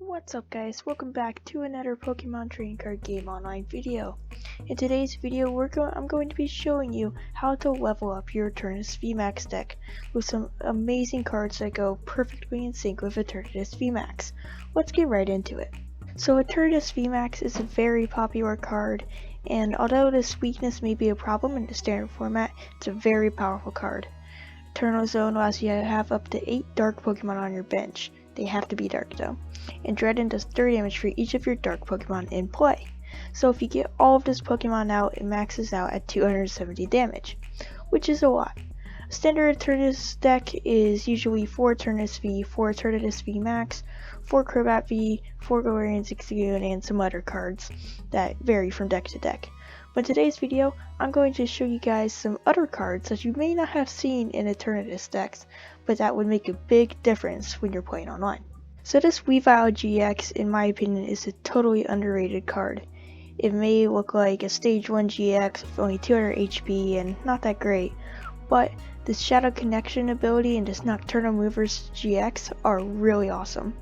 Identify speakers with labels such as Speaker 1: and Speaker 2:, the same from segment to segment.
Speaker 1: What's up guys, welcome back to another Pokemon trading card game online video. In today's video I'm going to be showing you how to level up your Eternatus vmax deck with some amazing cards that go perfectly in sync with Eternatus vmax. Let's get right into it. So Eternatus vmax is a very popular card, and although this weakness may be a problem in the standard format, it's a very powerful card. Eternal Zone allows you to have up to 8 dark Pokemon on your bench. They have to be dark though. And Dredden does 30 damage for each of your dark Pokemon in play. So if you get all of this Pokemon out, it maxes out at 270 damage, which is a lot. A standard Eternatus deck is usually 4 Eternatus V, 4 Eternatus V Max, 4 Crobat V, 4 Galarian Zigzagoon, and some other cards that vary from deck to deck. But in today's video, I'm going to show you guys some other cards that you may not have seen in Eternatus decks, but that would make a big difference when you're playing online. So this Weavile GX, in my opinion, is a totally underrated card. It may look like a stage 1 GX with only 200 HP and not that great, but this Shadow Connection ability and this Nocturnal Movers GX are really awesome.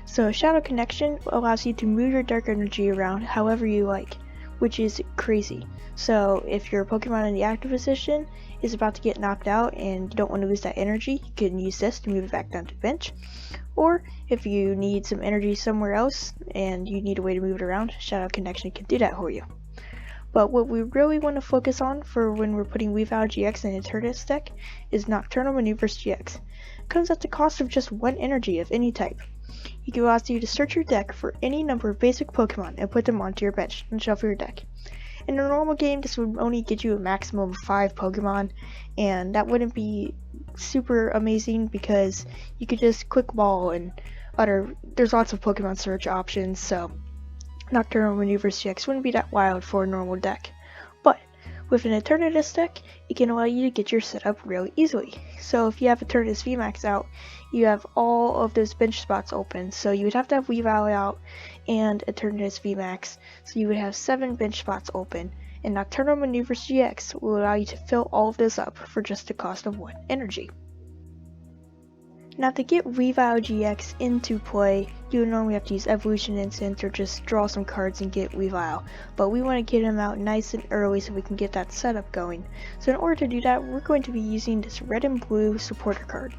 Speaker 1: So Shadow Connection allows you to move your dark energy around however you like, which is crazy. So if your Pokemon in the active position is about to get knocked out and you don't want to lose that energy, you can use this to move it back down to the bench. Or if you need some energy somewhere else and you need a way to move it around, Shadow Connection can do that for you. But what we really want to focus on for when we're putting Weavile GX in Eternatus deck is Nocturnal Maneuvers GX. It comes at the cost of just 1 energy of any type. It allows you to search your deck for any number of basic Pokemon and put them onto your bench and shuffle your deck. In a normal game, this would only get you a maximum of 5 Pokemon, and that wouldn't be super amazing because you could just Quickball and there's lots of Pokemon search options, so Nocturnal Maneuvers GX wouldn't be that wild for a normal deck. But with an Eternatus deck, it can allow you to get your setup really easily. So if you have Eternatus VMAX out, you have all of those bench spots open. So you would have to have Weavile out and Eternatus VMAX, so you would have 7 bench spots open. And Nocturnal Maneuvers GX will allow you to fill all of those up for just the cost of 1 energy. Now to get Weavile GX into play, you would normally have to use Evolution Instant or just draw some cards and get Weavile, but we want to get him out nice and early so we can get that setup going. So in order to do that, we're going to be using this red and blue supporter card.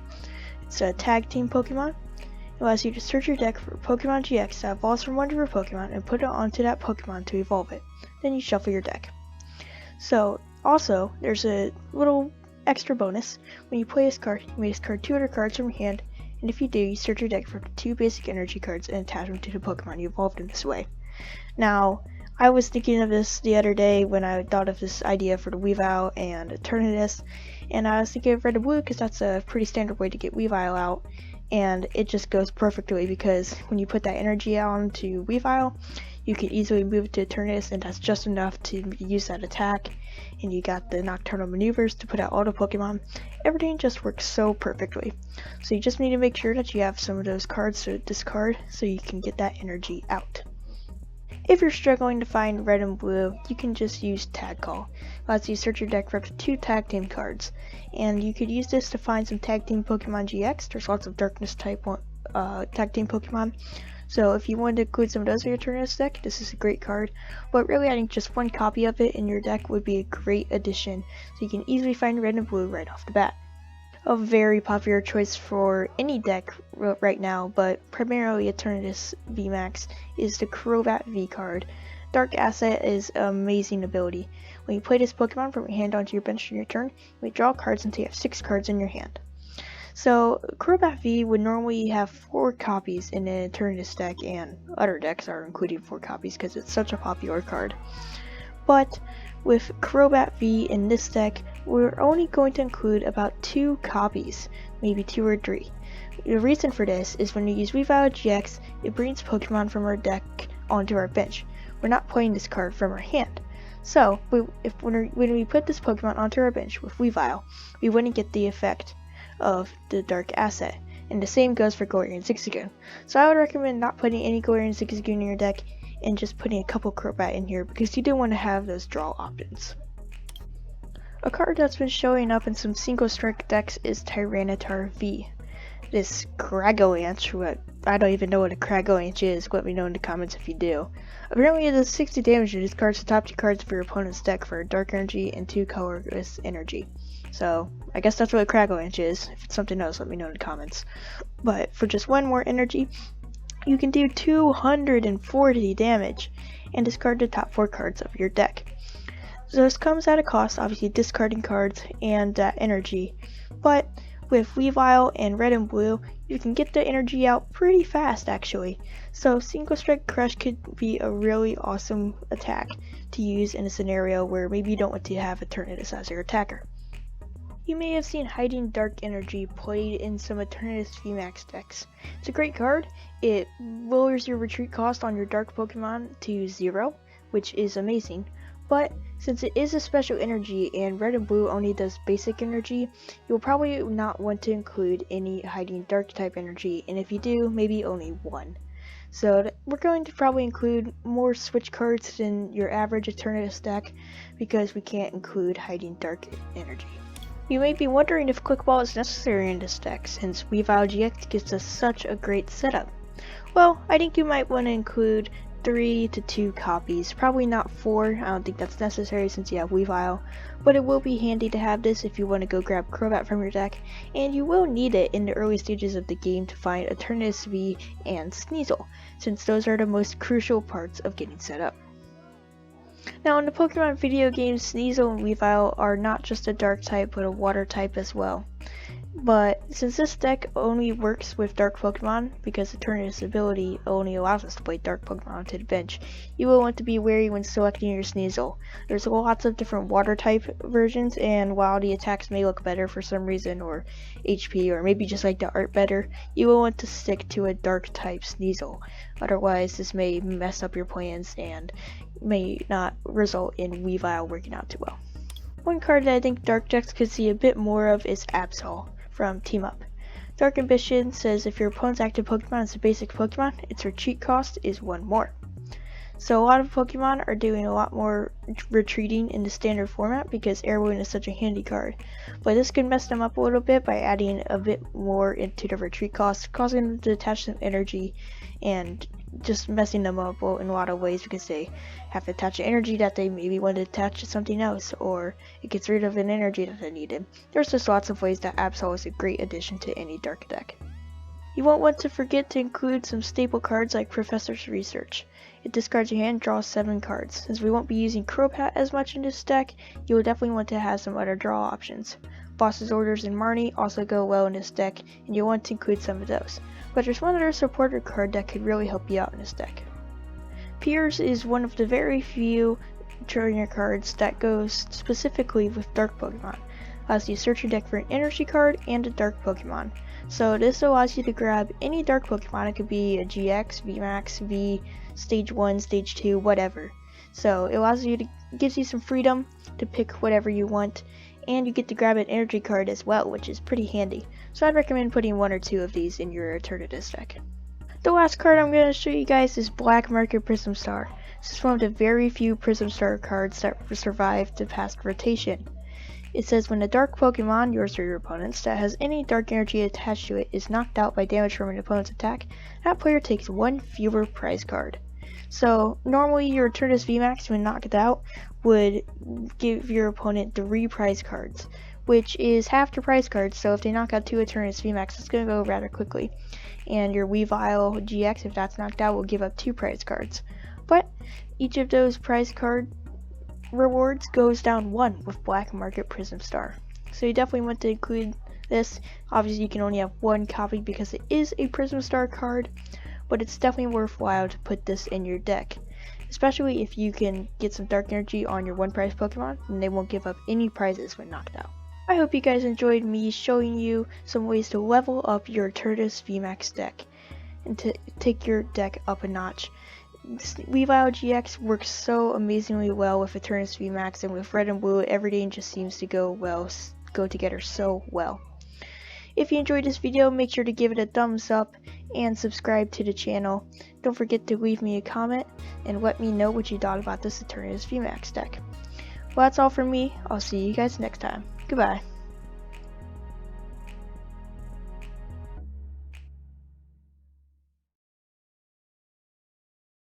Speaker 1: It's a tag team Pokemon. It allows you to search your deck for Pokemon GX that evolves from one of your Pokemon and put it onto that Pokemon to evolve it. Then you shuffle your deck. So also, there's a little extra bonus. When you play this card, you may discard 2 other cards from your hand, and if you do, you search your deck for 2 basic energy cards and attach them to the Pokemon you evolved in this way. Now, I was thinking of this the other day when I thought of this idea for the Weavile and Eternatus, and I was thinking of red and blue because that's a pretty standard way to get Weavile out, and it just goes perfectly because when you put that energy onto Weavile, you can easily move it to Eternatus, and that's just enough to use that attack. And you got the Nocturnal Maneuvers to put out all the Pokemon. Everything just works so perfectly. So you just need to make sure that you have some of those cards to discard so you can get that energy out. If you're struggling to find red and blue, you can just use Tag Call. It allows you to search your deck for up to 2 tag team cards. And you could use this to find some tag team Pokemon GX. There's lots of darkness type tag team Pokemon. So if you wanted to include some of those in your Eternatus deck, this is a great card. But really, I think just 1 copy of it in your deck would be a great addition, so you can easily find red and blue right off the bat. A very popular choice for any deck right now, but primarily Eternatus VMAX, is the Crobat V card. Dark Asset is an amazing ability. When you play this Pokemon from your hand onto your bench on your turn, you may draw cards until you have 6 cards in your hand. So, Crobat V would normally have 4 copies in an Eternatus deck, and other decks are including 4 copies because it's such a popular card. But with Crobat V in this deck, we're only going to include about 2 copies, maybe 2 or 3. The reason for this is when we use Weavile GX, it brings Pokemon from our deck onto our bench. We're not playing this card from our hand. So, when we put this Pokemon onto our bench with Weavile, we wouldn't get the effect of the Dark Asset, and the same goes for Galarian Zigzagoon. So I would recommend not putting any Galarian Zigzagoon in your deck and just putting a couple Crobat in here because you do want to have those draw options. A card that's been showing up in some single strike decks is Tyranitar V. This Cragolance, who I don't even know what a Kragoinch is. Let me know in the comments if you do. Apparently it does 60 damage and discards the top 2 cards of your opponent's deck for dark energy and 2 colorless energy. So, I guess that's what a Kragoinch is. If it's something else, let me know in the comments. But for just 1 more energy, you can do 240 damage and discard the top 4 cards of your deck. So this comes at a cost, obviously discarding cards and energy, but with Weavile and Red and Blue, you can get the energy out pretty fast actually. So Single Strike Crush could be a really awesome attack to use in a scenario where maybe you don't want to have Eternatus as your attacker. You may have seen Hiding Dark Energy played in some Eternatus vmax decks. It's a great card. It lowers your retreat cost on your dark Pokemon to 0, which is amazing. But since it is a special energy and Red and Blue only does basic energy, you'll probably not want to include any Hiding Dark type energy, and if you do, maybe only 1. So we're going to probably include more switch cards than your average Eternatus deck because we can't include Hiding Dark energy. You may be wondering if Quickball is necessary in this deck since Weavile GX gives us such a great setup. Well, I think you might want to include 3 to 2 copies, probably not 4. I don't think that's necessary since you have Weavile, but it will be handy to have this if you want to go grab Crobat from your deck, and you will need it in the early stages of the game to find Eternatus V and Sneasel, since those are the most crucial parts of getting set up. Now in the Pokemon video games, Sneasel and Weavile are not just a dark type but a water type as well. But since this deck only works with dark Pokemon, because Eternatus ability only allows us to play dark Pokemon onto the bench, you will want to be wary when selecting your Sneasel. There's lots of different water type versions, and while the attacks may look better for some reason, or HP, or maybe just like the art better, you will want to stick to a dark type Sneasel. Otherwise, this may mess up your plans and may not result in Weavile working out too well. One card that I think dark decks could see a bit more of is Absol from Team Up. Dark Ambition says if your opponent's active Pokemon is a basic Pokemon, its retreat cost is 1 more. So a lot of Pokemon are doing a lot more retreating in the standard format because Air Wound is such a handy card. But this could mess them up a little bit by adding a bit more into the retreat cost, causing them to attach some energy and just messing them up in a lot of ways because they have to attach energy that they maybe want to attach to something else, or it gets rid of an energy that they needed. There's just lots of ways that Absol is a great addition to any dark deck. You won't want to forget to include some staple cards like Professor's Research. It discards your hand, draws 7 cards. Since we won't be using Crobat as much in this deck, you will definitely want to have some other draw options. Boss's Orders and Marnie also go well in this deck, and you'll want to include some of those. But there's one other supporter card that could really help you out in this deck. Piers is one of the very few trainer cards that goes specifically with dark Pokemon. Allows you to search your deck for an energy card and a dark Pokemon. So this allows you to grab any dark Pokemon. It could be a GX, VMAX, V, Stage 1, Stage 2, whatever. So it allows you to, gives you some freedom to pick whatever you want, and you get to grab an energy card as well, which is pretty handy. So I'd recommend putting 1 or 2 of these in your Eternatus deck. The last card I'm going to show you guys is Black Market Prism Star. This is one of the very few Prism Star cards that survived the past rotation. It says when a dark Pokemon, yours or your opponent's, that has any dark energy attached to it is knocked out by damage from an opponent's attack, that player takes 1 fewer prize card. So normally your Eternatus VMAX when knocked out would give your opponent 3 prize cards, which is half the prize cards, so if they knock out 2 Eternatus VMAX, it's going to go rather quickly. And your Weavile GX, if that's knocked out, will give up 2 prize cards. But each of those prize card rewards goes down 1 with Black Market Prism Star. So you definitely want to include this. Obviously you can only have 1 copy because it is a Prism Star card, but it's definitely worthwhile to put this in your deck. Especially if you can get some dark energy on your 1 prize Pokemon, and they won't give up any prizes when knocked out. I hope you guys enjoyed me showing you some ways to level up your Eternatus VMAX deck and to take your deck up a notch. Weavile GX works so amazingly well with Eternatus VMAX, and with Red and Blue, everything just seems to go together so well. If you enjoyed this video, make sure to give it a thumbs up and subscribe to the channel. Don't forget to leave me a comment and let me know what you thought about this Eternatus VMAX deck. Well, that's all from me. I'll see you guys next time. Goodbye.